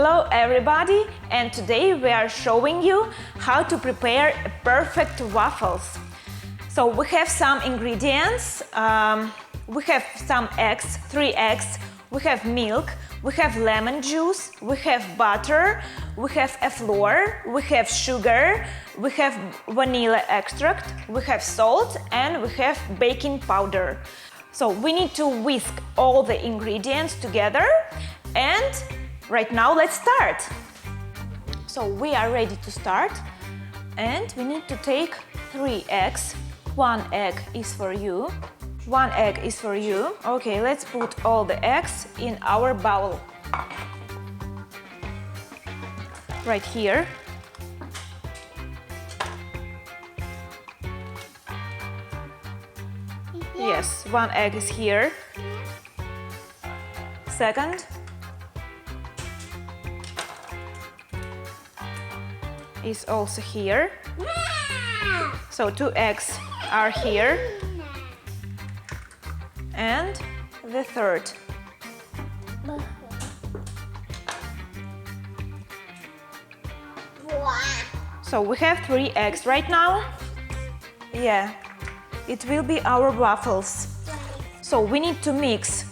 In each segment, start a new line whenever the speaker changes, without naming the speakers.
Hello everybody, and today we are showing you how to prepare perfect waffles. So we have some ingredients, we have some eggs, 3 eggs, we have milk, we have lemon juice, we have butter, we have a flour, we have sugar, we have vanilla extract, we have salt, and we have baking powder. So we need to whisk all the ingredients together, and right now let's start. So we are ready to start, and we need to take 3 eggs. 1 egg is for you. 1 egg is for you. Okay, let's put all the eggs in our bowl. Right here. Yes, 1 egg is here. Second. Is also here. So 2 eggs are here. And the third. So we have 3 eggs right now. Yeah, it will be our waffles. So we need to mix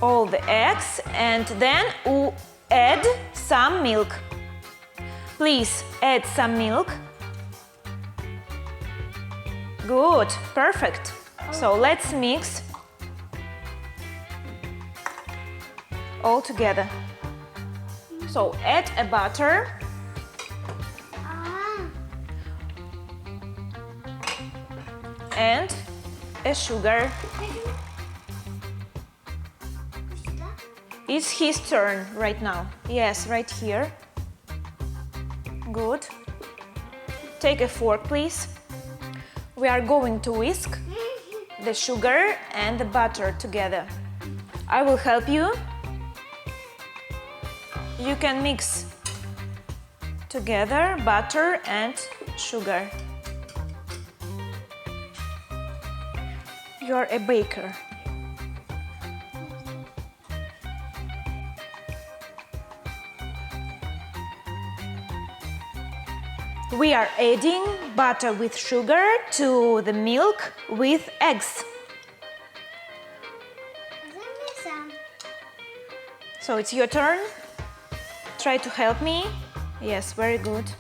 all the eggs and then add some milk. Please add some milk. Good, perfect. So let's mix all together. So add a butter. And a sugar. It's his turn right now. Yes, right here. Good. Take a fork, please. We are going to whisk the sugar and the butter together. I will help you. You can mix together butter and sugar. You're a baker. We are adding butter with sugar to the milk with eggs. So it's your turn. Try to help me. Yes, very good.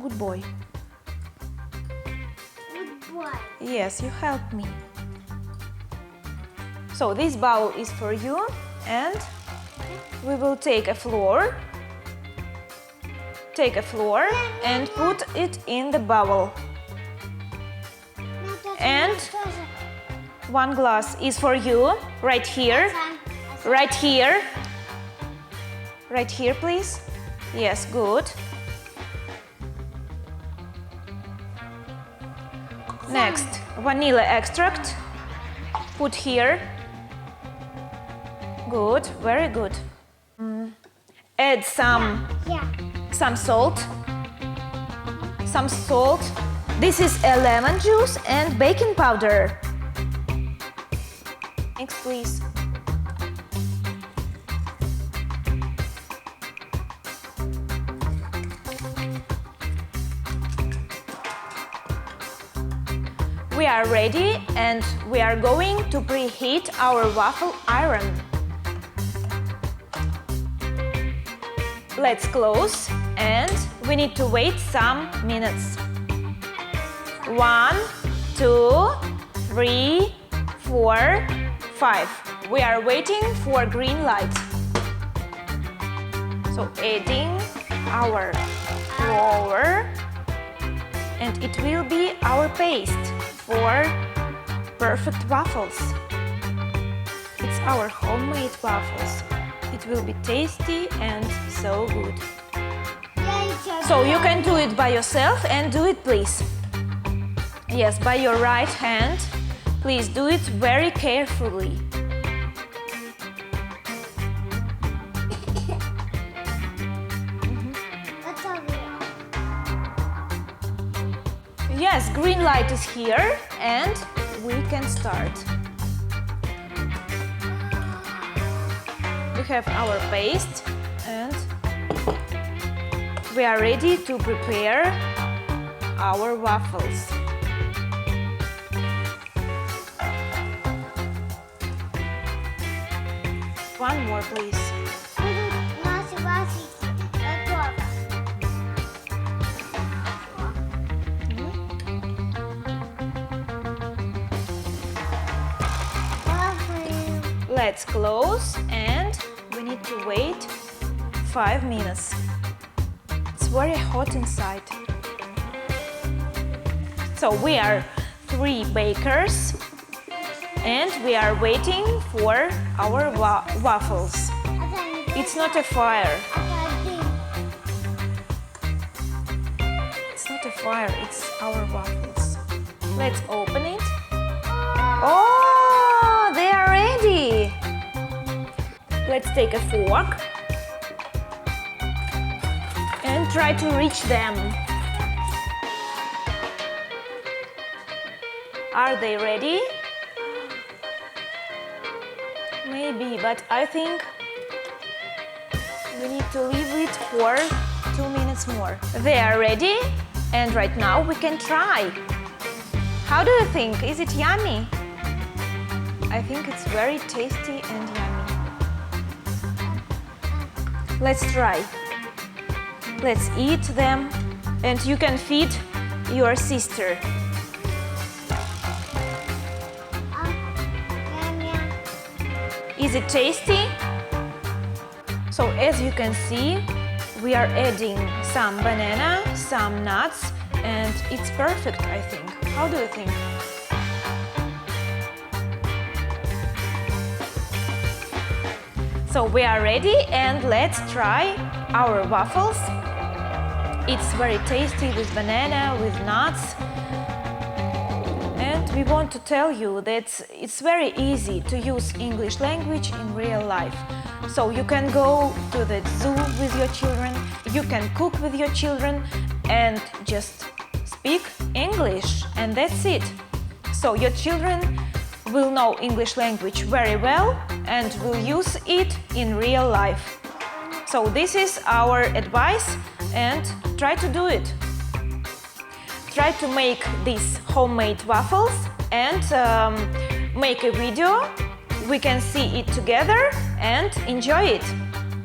Good boy.
Good boy.
Yes, you helped me. So this bowl is for you, and we will take a flour. Take a flour and put it in the bowl. And 1 glass is for you, right here. Right here. Right here, please. Yes, good. Next, vanilla extract. Put here. Good, very good. Add some salt. Some salt. This is a lemon juice and baking powder. Next, please. We are ready, and we are going to preheat our waffle iron. Let's close, and we need to wait some minutes. 1, 2, 3, 4, 5. We are waiting for green light. So adding our flour, and it will be our paste for perfect waffles. It's our homemade waffles. It will be tasty and so good. So you can do it by yourself, and do it, please. Yes, by your right hand. Please do it very carefully. Yes, green light is here and we can start. We have our paste and we are ready to prepare our waffles. One more, please. Let's close and we need to wait 5 minutes. It's very hot inside. So we are 3 bakers and we are waiting for our waffles. It's not a fire. It's not a fire, it's our waffles. Let's open it. Oh, they are ready. Let's take a fork and try to reach them. Are they ready? Maybe, but I think we need to leave it for 2 minutes more. They are ready and right now we can try. How do you think? Is it yummy? I think it's very tasty and yummy. Let's try. Let's eat them and you can feed your sister. Is it tasty? So as you can see, we are adding some banana, some nuts, and it's perfect, I think. How do you think? So we are ready and let's try our waffles. It's very tasty with banana, with nuts. And we want to tell you that it's very easy to use English language in real life. So you can go to the zoo with your children, you can cook with your children and just speak English, and that's it. So your children will know English language very well and will use it in real life. So this is our advice and try to do it. Try to make these homemade waffles and make a video. We can see it together and enjoy it.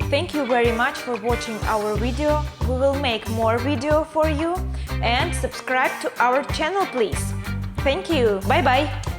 Thank you very much for watching our video. We will make more video for you and subscribe to our channel, please. Thank you. Bye-bye.